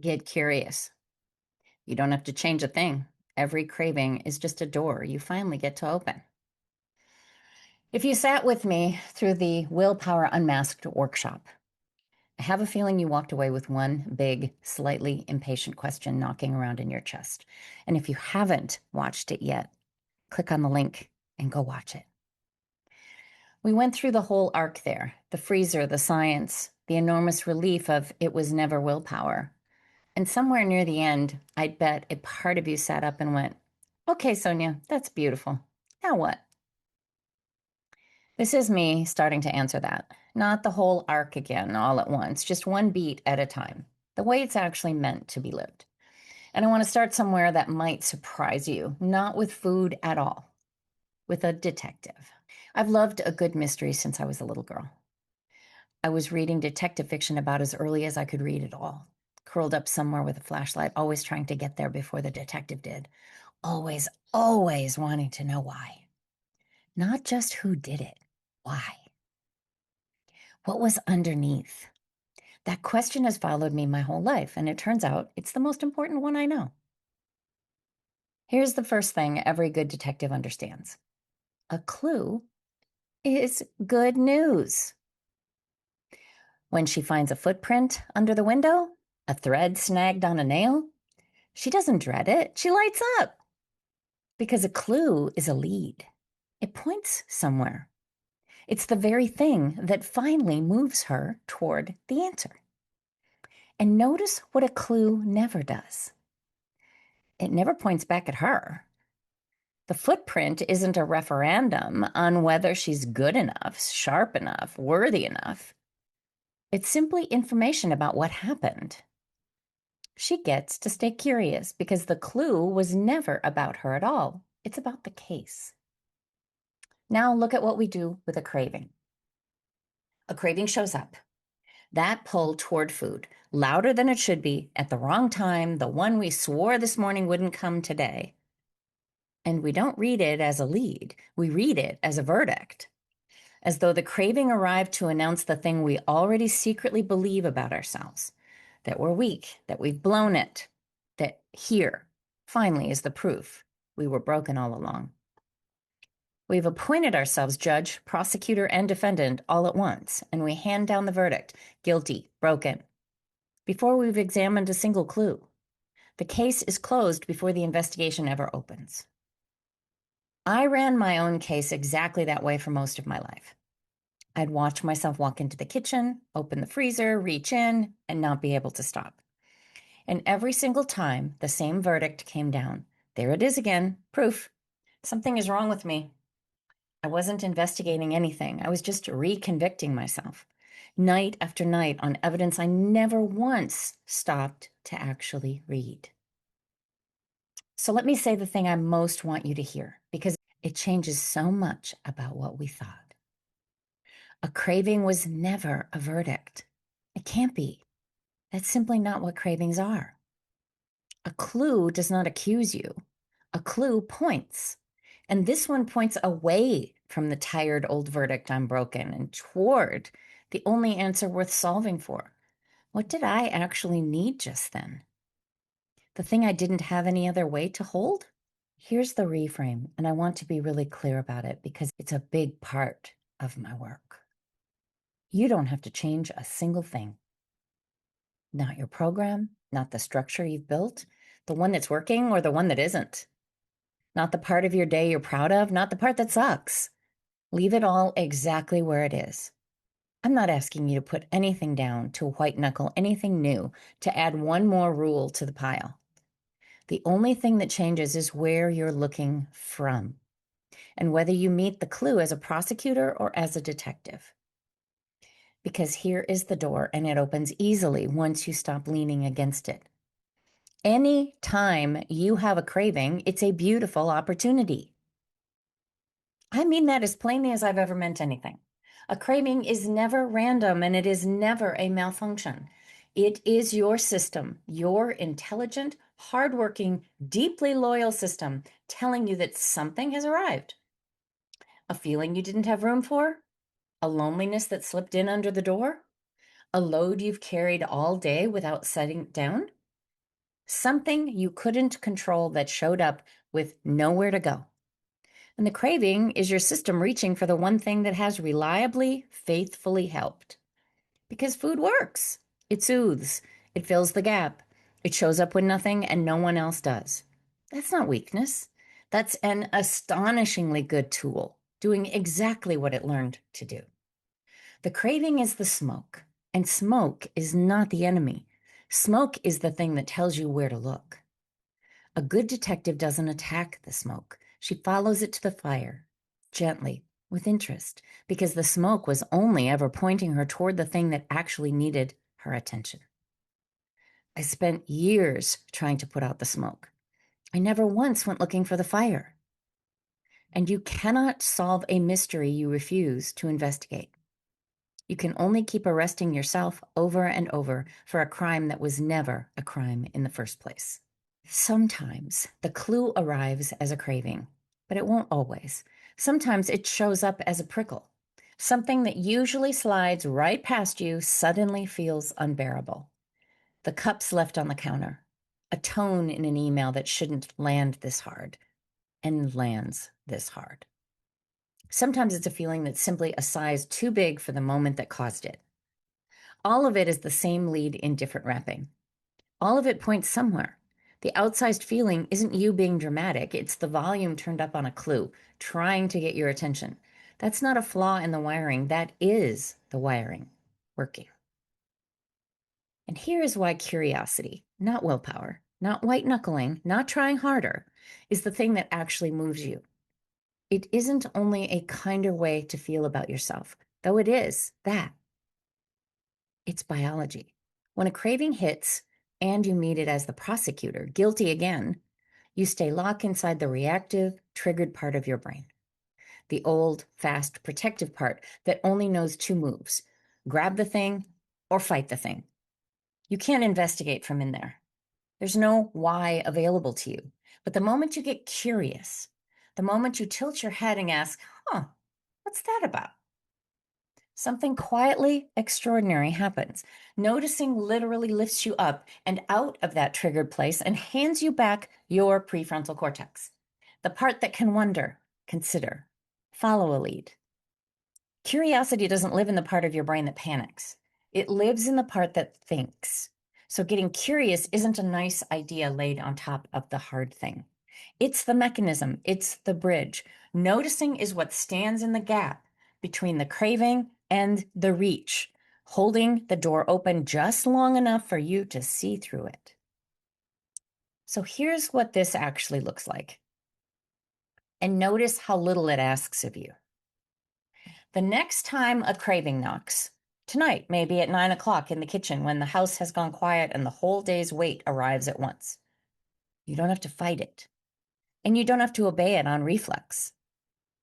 Get curious. You don't have to change a thing. Every craving is just a door you finally get to open. If you sat with me through the Willpower Unmasked workshop, I have a feeling you walked away with one big, slightly impatient question knocking around in your chest. And if you haven't watched it yet, click on the link and go watch it. We went through the whole arc there, the freezer, the science, the enormous relief of it was never willpower. And somewhere near the end, I'd bet a part of you sat up and went, okay, Sonja, that's beautiful. Now what? This is me starting to answer that. Not the whole arc again, all at once, just one beat at a time, the way it's actually meant to be lived. And I want to start somewhere that might surprise you, not with food at all, with a detective. I've loved a good mystery since I was a little girl. I was reading detective fiction about as early as I could read it all, curled up somewhere with a flashlight, always trying to get there before the detective did. Always, always wanting to know why. Not just who did it, why? What was underneath? That question has followed me my whole life, and it turns out it's the most important one I know. Here's the first thing every good detective understands: a clue is good news. When she finds a footprint under the window, a thread snagged on a nail, she doesn't dread it, she lights up. Because a clue is a lead. It points somewhere. It's the very thing that finally moves her toward the answer. And notice what a clue never does. It never points back at her. The footprint isn't a referendum on whether she's good enough, sharp enough, worthy enough. It's simply information about what happened. She gets to stay curious because the clue was never about her at all. It's about the case. Now look at what we do with a craving. A craving shows up. That pull toward food, louder than it should be, at the wrong time, the one we swore this morning wouldn't come today. And we don't read it as a lead. We read it as a verdict, as though the craving arrived to announce the thing we already secretly believe about ourselves, that we're weak, that we've blown it, that here, finally, is the proof we were broken all along. We've appointed ourselves judge, prosecutor, and defendant all at once, and we hand down the verdict, guilty, broken, before we've examined a single clue. The case is closed before the investigation ever opens. I ran my own case exactly that way for most of my life. I'd watch myself walk into the kitchen, open the freezer, reach in, and not be able to stop. And every single time, the same verdict came down. There it is again, proof. Something is wrong with me. I wasn't investigating anything. I was just reconvicting myself, night after night, on evidence I never once stopped to actually read. So let me say the thing I most want you to hear, because it changes so much about what we thought. A craving was never a verdict. It can't be. That's simply not what cravings are. A clue does not accuse you. A clue points. And this one points away from the tired old verdict, I'm broken, and toward the only answer worth solving for. What did I actually need just then? The thing I didn't have any other way to hold? Here's the reframe, and I want to be really clear about it because it's a big part of my work. You don't have to change a single thing. Not your program, not the structure you've built, the one that's working or the one that isn't. Not the part of your day you're proud of, not the part that sucks. Leave it all exactly where it is. I'm not asking you to put anything down, to white-knuckle anything new, to add one more rule to the pile. The only thing that changes is where you're looking from, and whether you meet the clue as a prosecutor or as a detective. Because here is the door, and it opens easily once you stop leaning against it. Any time you have a craving, it's a beautiful opportunity. I mean that as plainly as I've ever meant anything. A craving is never random, and it is never a malfunction. It is your system, your intelligent, hardworking, deeply loyal system telling you that something has arrived. A feeling you didn't have room for? A loneliness that slipped in under the door? A load you've carried all day without setting down? something you couldn't control that showed up with nowhere to go. And the craving is your system reaching for the one thing that has reliably, faithfully helped. Because food works. It soothes. It fills the gap. It shows up when nothing and no one else does. That's not weakness. That's an astonishingly good tool, doing exactly what it learned to do. The craving is the smoke, and smoke is not the enemy. Smoke is the thing that tells you where to look. A good detective doesn't attack the smoke. She follows it to the fire, gently, with interest, because the smoke was only ever pointing her toward the thing that actually needed her attention. I spent years trying to put out the smoke. I never once went looking for the fire. And you cannot solve a mystery you refuse to investigate. You can only keep arresting yourself over and over for a crime that was never a crime in the first place. Sometimes the clue arrives as a craving, but it won't always. Sometimes it shows up as a prickle. Something that usually slides right past you suddenly feels unbearable. The cups left on the counter, a tone in an email that shouldn't land this hard, and lands this hard. Sometimes it's a feeling that's simply a size too big for the moment that caused it. All of it is the same lead in different wrapping. All of it points somewhere. The outsized feeling isn't you being dramatic, it's the volume turned up on a clue, trying to get your attention. That's not a flaw in the wiring, that is the wiring working. And here is why curiosity, not willpower, not white-knuckling, not trying harder, is the thing that actually moves you. It isn't only a kinder way to feel about yourself, though it is that. It's biology. When a craving hits and you meet it as the prosecutor, guilty again, you stay locked inside the reactive, triggered part of your brain. The old, fast, protective part that only knows two moves: grab the thing or fight the thing. You can't investigate from in there. There's no why available to you. But the moment you get curious, the moment you tilt your head and ask, what's that about? Something quietly extraordinary happens. Noticing literally lifts you up and out of that triggered place and hands you back your prefrontal cortex, the part that can wonder, consider, follow a lead. Curiosity doesn't live in the part of your brain that panics. It lives in the part that thinks. So getting curious isn't a nice idea laid on top of the hard thing. It's the mechanism. It's the bridge. Noticing is what stands in the gap between the craving and the reach, holding the door open just long enough for you to see through it. So here's what this actually looks like. And notice how little it asks of you. The next time a craving knocks, tonight, maybe at 9 o'clock in the kitchen when the house has gone quiet and the whole day's weight arrives at once, you don't have to fight it. And you don't have to obey it on reflex.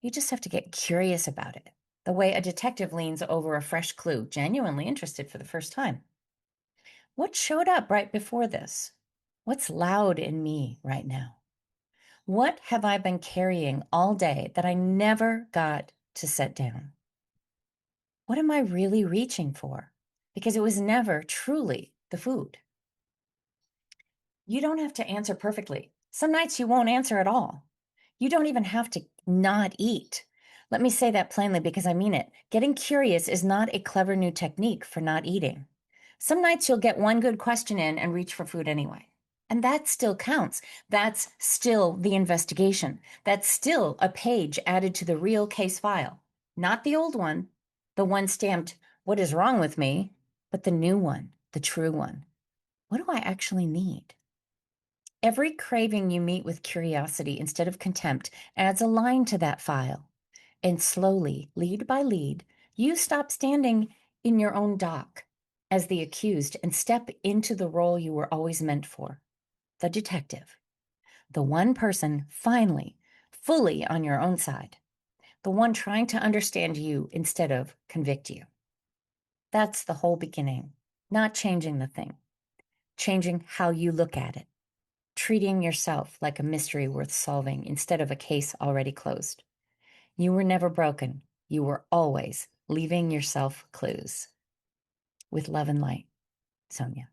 You just have to get curious about it, the way a detective leans over a fresh clue, genuinely interested for the first time. What showed up right before this? What's loud in me right now? What have I been carrying all day that I never got to set down? What am I really reaching for? Because it was never truly the food. You don't have to answer perfectly. Some nights you won't answer at all. You don't even have to not eat. Let me say that plainly because I mean it. Getting curious is not a clever new technique for not eating. Some nights you'll get one good question in and reach for food anyway. And that still counts. That's still the investigation. That's still a page added to the real case file. Not the old one, the one stamped, "What is wrong with me?" but the new one, the true one. What do I actually need? Every craving you meet with curiosity instead of contempt adds a line to that file. And slowly, lead by lead, you stop standing in your own dock as the accused and step into the role you were always meant for, the detective, the one person finally, fully on your own side, the one trying to understand you instead of convict you. That's the whole beginning, not changing the thing, changing how you look at it, treating yourself like a mystery worth solving instead of a case already closed. You were never broken. You were always leaving yourself clues. With love and light, Sonja.